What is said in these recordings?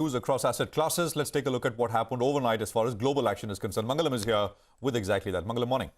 News across asset classes. Let's take a look at what happened overnight as far as global action is concerned. Mangalam is here with exactly that. Mangalam, morning.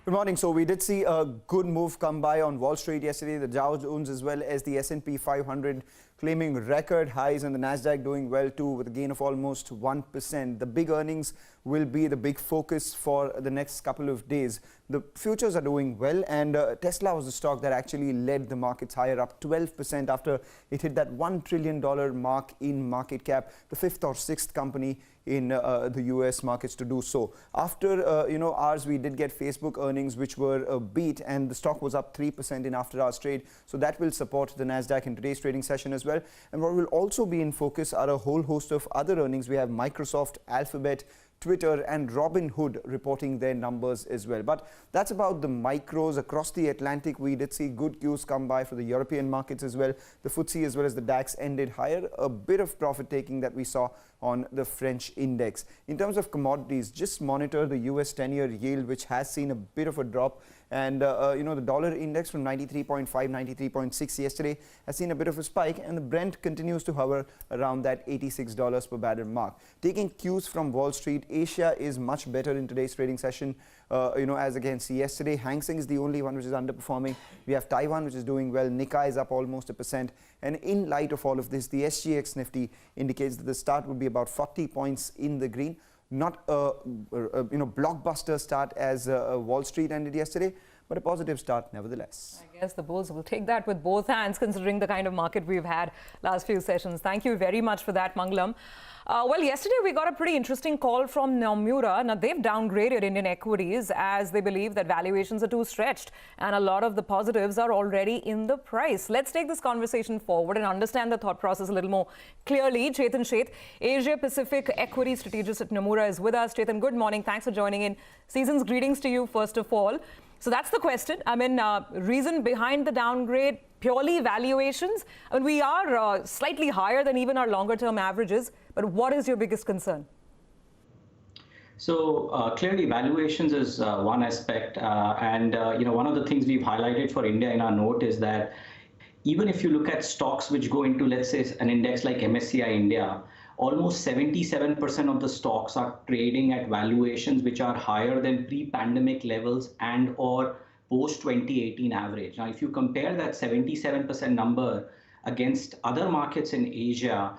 Good morning. So we did see a good move come by on Wall Street yesterday. The Dow Jones as well as the S&P 500 claiming record highs, and the Nasdaq doing well too with a gain of almost 1%. The big earnings will be the big focus for the next couple of days. The futures are doing well, and Tesla was the stock that actually led the markets higher, up 12% after it hit that $1 trillion mark in market cap, the fifth or sixth company in the US markets to do so. After hours, we did get Facebook earnings, which were a beat, and the stock was up 3% in after hours trade. So that will support the Nasdaq in today's trading session as well. And what will also be in focus are a whole host of other earnings. We have Microsoft, Alphabet, Twitter and Robinhood reporting their numbers as well. But that's about the micros. Across the Atlantic, we did see good cues come by for the European markets as well. The FTSE as well as the DAX ended higher. A bit of profit taking that we saw on the French index. In terms of commodities, just monitor the US 10-year yield, which has seen a bit of a drop. And, the dollar index from 93.5, 93.6 yesterday has seen a bit of a spike, and the Brent continues to hover around that $86 per barrel mark. Taking cues from Wall Street, Asia is much better in today's trading session, as against yesterday. Hang Seng is the only one which is underperforming. We have Taiwan, which is doing well. Nikkei is up almost 1%. And in light of all of this, the SGX Nifty indicates that the start would be about 40 points in the green. Not a blockbuster start as Wall Street ended yesterday, but a positive start nevertheless. I guess the bulls will take that with both hands, considering the kind of market we've had last few sessions. Thank you very much for that, Mangalam. Well, yesterday we got a pretty interesting call from Nomura. Now, they've downgraded Indian equities as they believe that valuations are too stretched, and a lot of the positives are already in the price. Let's take this conversation forward and understand the thought process a little more clearly. Chetan Sheth, Asia Pacific equity strategist at Nomura, is with us. Chetan, good morning. Thanks for joining in. Season's greetings to you, first of all. So that's the question. I mean, reason behind the downgrade, purely valuations. I mean, we are slightly higher than even our longer term averages. But what is your biggest concern? So clearly valuations is one aspect. One of the things we've highlighted for India in our note is that even if you look at stocks which go into, let's say, an index like MSCI India, almost 77% of the stocks are trading at valuations which are higher than pre-pandemic levels and or post-2018 average. Now, if you compare that 77% number against other markets in Asia,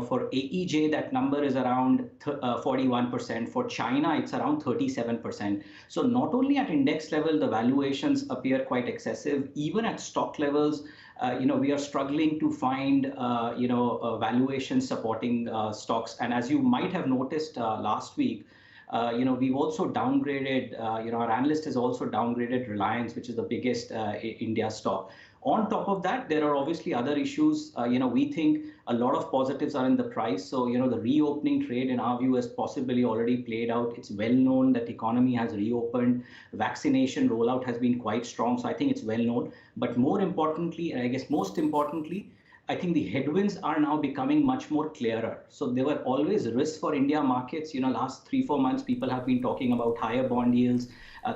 for AEJ, that number is around 41%. For China, it's around 37%. So not only at index level, the valuations appear quite excessive. Even at stock levels, we are struggling to find, valuations supporting stocks. And as you might have noticed last week, we've also downgraded, our analyst has also downgraded Reliance, which is the biggest India stock. On top of that, there are obviously other issues. We think a lot of positives are in the price. So, the reopening trade in our view has possibly already played out. It's well known that the economy has reopened. Vaccination rollout has been quite strong. So I think it's well known. But more importantly, and I guess most importantly, I think the headwinds are now becoming much more clearer. So there were always risks for India markets. Last 3-4 months, people have been talking about higher bond yields,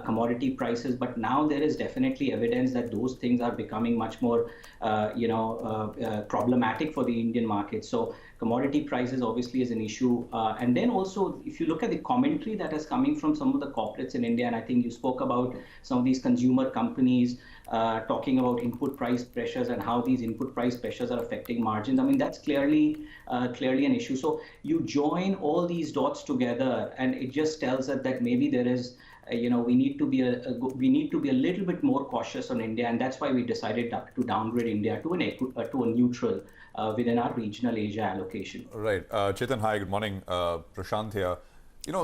commodity prices, but now there is definitely evidence that those things are becoming much more, problematic for the Indian market. So commodity prices obviously is an issue. And then also, if you look at the commentary that is coming from some of the corporates in India, and I think you spoke about some of these consumer companies talking about input price pressures and how these input price pressures are affecting margins. I mean, that's clearly an issue. So you join all these dots together, and it just tells us that maybe there is, we need to be a little bit more cautious on India, and that's why we decided to downgrade India to a neutral within our regional Asia allocation. Right, Chetan, hi, good morning. Prashant here.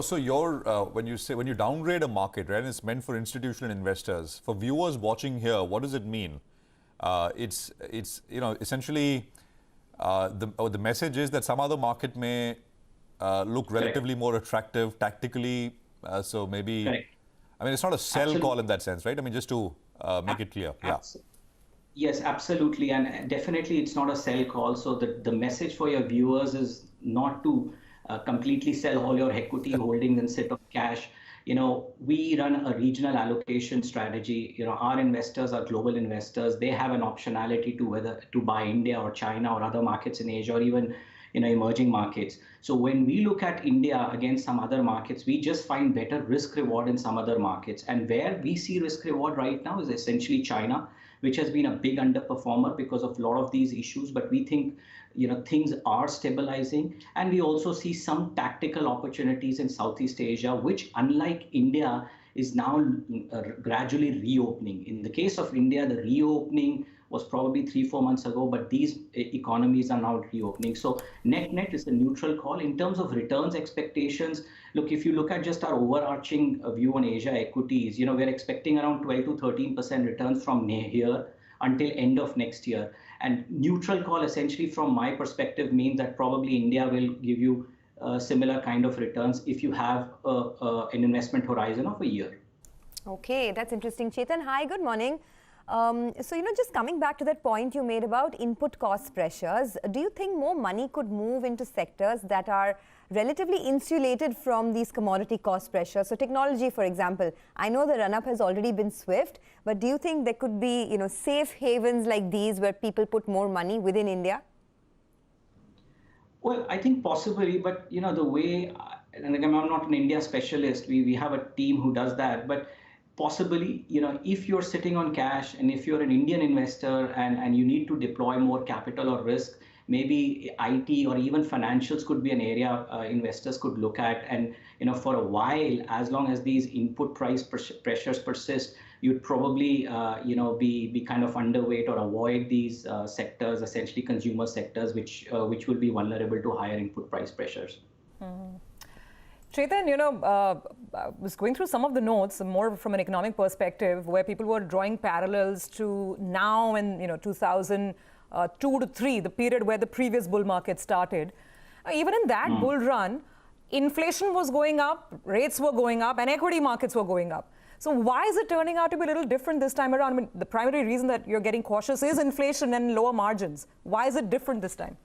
So when you downgrade a market, right, and it's meant for institutional investors. For viewers watching here, what does it mean? It's essentially the message is that some other market may look relatively more attractive tactically. So maybe, correct. I mean, it's not a sell call in that sense, right? I mean, just to make it clear. Yeah. Yes, absolutely. And definitely it's not a sell call. So the message for your viewers is not to completely sell all your equity holdings and sit on cash. we run a regional allocation strategy. Our investors are global investors. They have an optionality to whether to buy India or China or other markets in Asia or even emerging markets. So when we look at India against some other markets, we just find better risk reward in some other markets. And where we see risk reward right now is essentially China, which has been a big underperformer because of a lot of these issues. But we think things are stabilizing, and we also see some tactical opportunities in Southeast Asia, which, unlike India, is now gradually reopening. In the case of India, the reopening was probably 3-4 months ago, but these economies are now reopening. So net is a neutral call. In terms of returns expectations, look, if you look at just our overarching view on Asia equities, we're expecting around 12 to 13% returns from here until end of next year. And neutral call, essentially, from my perspective, means that probably India will give you similar kind of returns if you have an investment horizon of a year. Okay, that's interesting. Chetan, hi, good morning. So, just coming back to that point you made about input cost pressures, do you think more money could move into sectors that are relatively insulated from these commodity cost pressures? So technology, for example, I know the run-up has already been swift, but do you think there could be, safe havens like these where people put more money within India? Well, I think possibly, but the way, and again, I'm not an India specialist, we have a team who does that, but possibly, if you're sitting on cash and if you're an Indian investor and you need to deploy more capital or risk, maybe IT or even financials could be an area investors could look at. And for a while, as long as these input price pressures persist, you'd probably be kind of underweight or avoid these sectors, essentially consumer sectors, which will be vulnerable to higher input price pressures. Mm-hmm. Chetan, I was going through some of the notes, more from an economic perspective, where people were drawing parallels to now and 2002 to 3, the period where the previous bull market started. Even in that bull run, inflation was going up, rates were going up, and equity markets were going up. So why is it turning out to be a little different this time around? I mean, the primary reason that you're getting cautious is inflation and lower margins. Why is it different this time?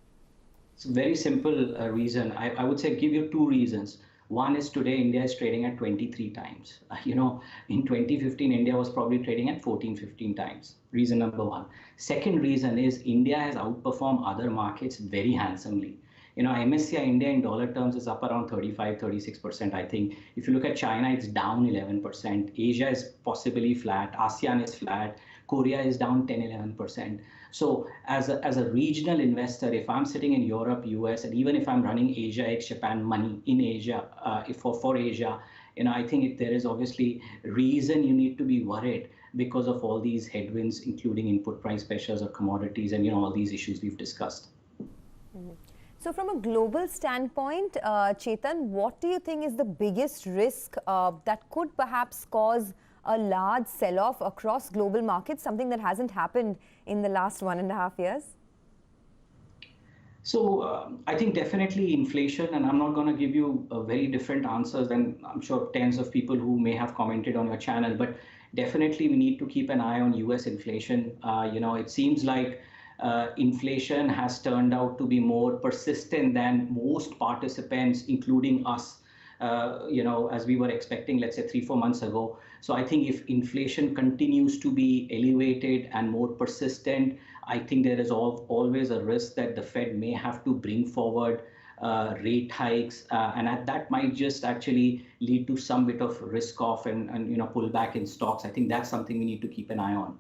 It's a very simple reason. I would say give you 2 reasons. One is today India is trading at 23 times. In 2015, India was probably trading at 14, 15 times. Reason number 1. Second reason is India has outperformed other markets very handsomely. MSCI India in dollar terms is up around 35, 36%, I think. If you look at China, it's down 11%. Asia is possibly flat. ASEAN is flat. Korea is down 10, 11%. So as a regional investor, if I'm sitting in Europe, US, and even if I'm running Asia ex Japan money in Asia, for Asia, I think there is obviously reason you need to be worried because of all these headwinds, including input price pressures or commodities and all these issues we've discussed. Mm-hmm. So from a global standpoint, Chetan, what do you think is the biggest risk that could perhaps cause a large sell-off across global markets, something that hasn't happened in the last 1.5 years? So I think definitely inflation, and I'm not going to give you very different answers than I'm sure tens of people who may have commented on your channel, but definitely we need to keep an eye on US inflation. It seems like inflation has turned out to be more persistent than most participants, including us, as we were expecting, let's say 3-4 months ago. So I think if inflation continues to be elevated and more persistent, I think there is always a risk that the Fed may have to bring forward rate hikes, and that might just actually lead to some bit of risk off and pullback in stocks. I think that's something we need to keep an eye on.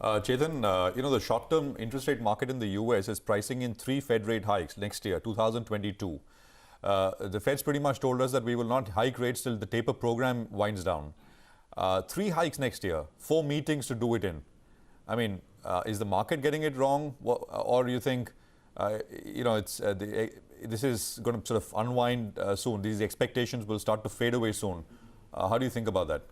Chetan, the short-term interest rate market in the US is pricing in 3 Fed rate hikes next year, 2022. The Fed's pretty much told us that we will not hike rates till the taper program winds down. 3 hikes next year, 4 meetings to do it in. I mean, is the market getting it wrong, or do you think, this is going to sort of unwind soon? These expectations will start to fade away soon. How do you think about that?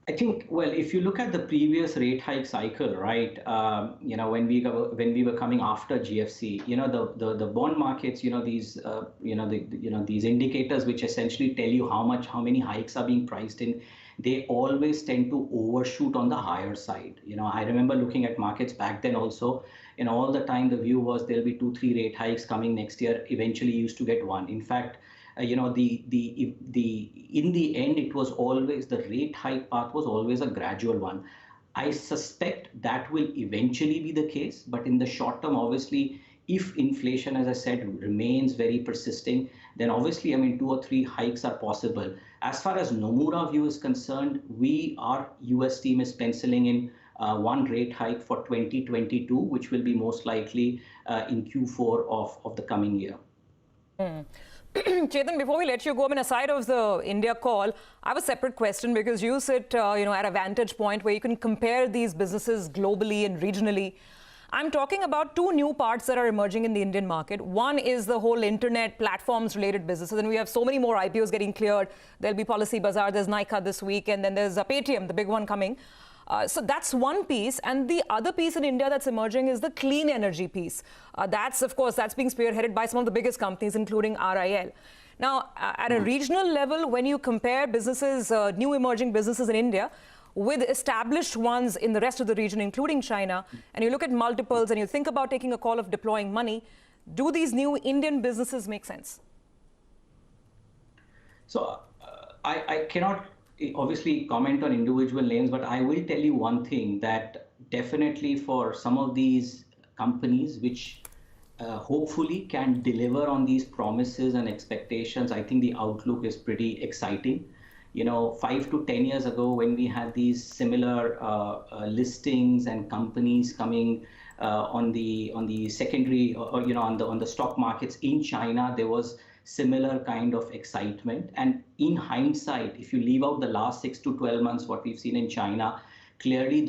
I think, well, if you look at the previous rate hike cycle, right, when we were coming after GFC, the bond markets, these indicators which essentially tell you how many hikes are being priced in, they always tend to overshoot on the higher side. I remember looking at markets back then also, all the time the view was there'll be 2-3 rate hikes coming next year. Eventually used to get 1. In fact, in the end, it was always the rate hike path was always a gradual one. I suspect that will eventually be the case, but in the short term, obviously, if inflation, as I said, remains very persisting, then obviously, I mean, 2 or 3 hikes are possible. As far as Nomura view is concerned, our US team is penciling in one rate hike for 2022, which will be most likely in Q4 of the coming year. Chetan, before we let you go, I mean, aside of the India call, I have a separate question because you sit, at a vantage point where you can compare these businesses globally and regionally. I'm talking about 2 new parts that are emerging in the Indian market. One is the whole internet platforms related businesses, and we have so many more IPOs getting cleared. There'll be Policy Bazaar, there's Nykaa this week, and then there's Paytm, the big one coming. So that's one piece. And the other piece in India that's emerging is the clean energy piece. That's being spearheaded by some of the biggest companies, including RIL. Now, at a regional level, when you compare businesses, new emerging businesses in India, with established ones in the rest of the region, including China, and you look at multiples and you think about taking a call of deploying money, do these new Indian businesses make sense? So I cannot obviously comment on individual names, but I will tell you one thing, that definitely for some of these companies which hopefully can deliver on these promises and expectations, I think the outlook is pretty exciting. 5 to 10 years ago, when we had these similar listings and companies coming on the secondary or on the stock markets in China, there was similar kind of excitement. And in hindsight, if you leave out the last 6 to 12 months, what we've seen in China, clearly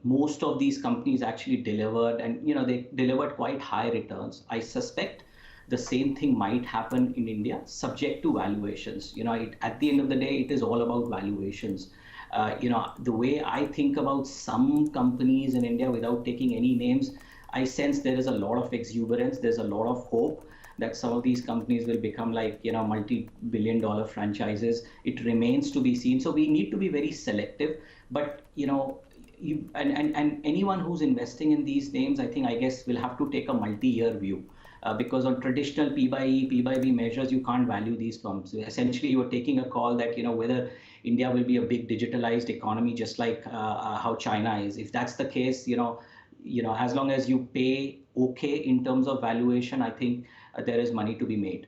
most of these companies actually delivered, and they delivered quite high returns. I suspect the same thing might happen in India, subject to valuations. At the end of the day, it is all about valuations. The way I think about some companies in India, without taking any names, I sense there is a lot of exuberance. There's a lot of hope that some of these companies will become like, multi-billion-dollar franchises. It remains to be seen. So we need to be very selective. But, and anyone who's investing in these names, I guess will have to take a multi-year view. Because on traditional P by E, P by B measures, you can't value these firms. Essentially, you are taking a call that, whether India will be a big digitalized economy, just like how China is. If that's the case, as long as you pay okay in terms of valuation, I think there is money to be made.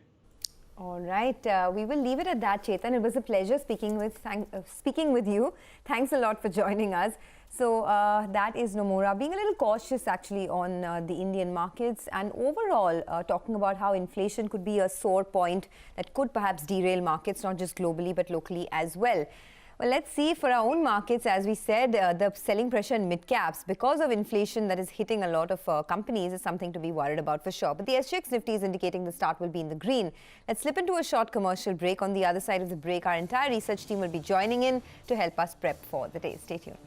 All right, we will leave it at that, Chetan. It was a pleasure speaking with you. Thanks a lot for joining us. So that is Nomura being a little cautious actually on the Indian markets, and overall talking about how inflation could be a sore point that could perhaps derail markets, not just globally but locally as well. Well, let's see for our own markets. As we said, the selling pressure in mid-caps because of inflation that is hitting a lot of companies is something to be worried about for sure. But the SGX Nifty is indicating the start will be in the green. Let's slip into a short commercial break. On the other side of the break, our entire research team will be joining in to help us prep for the day. Stay tuned.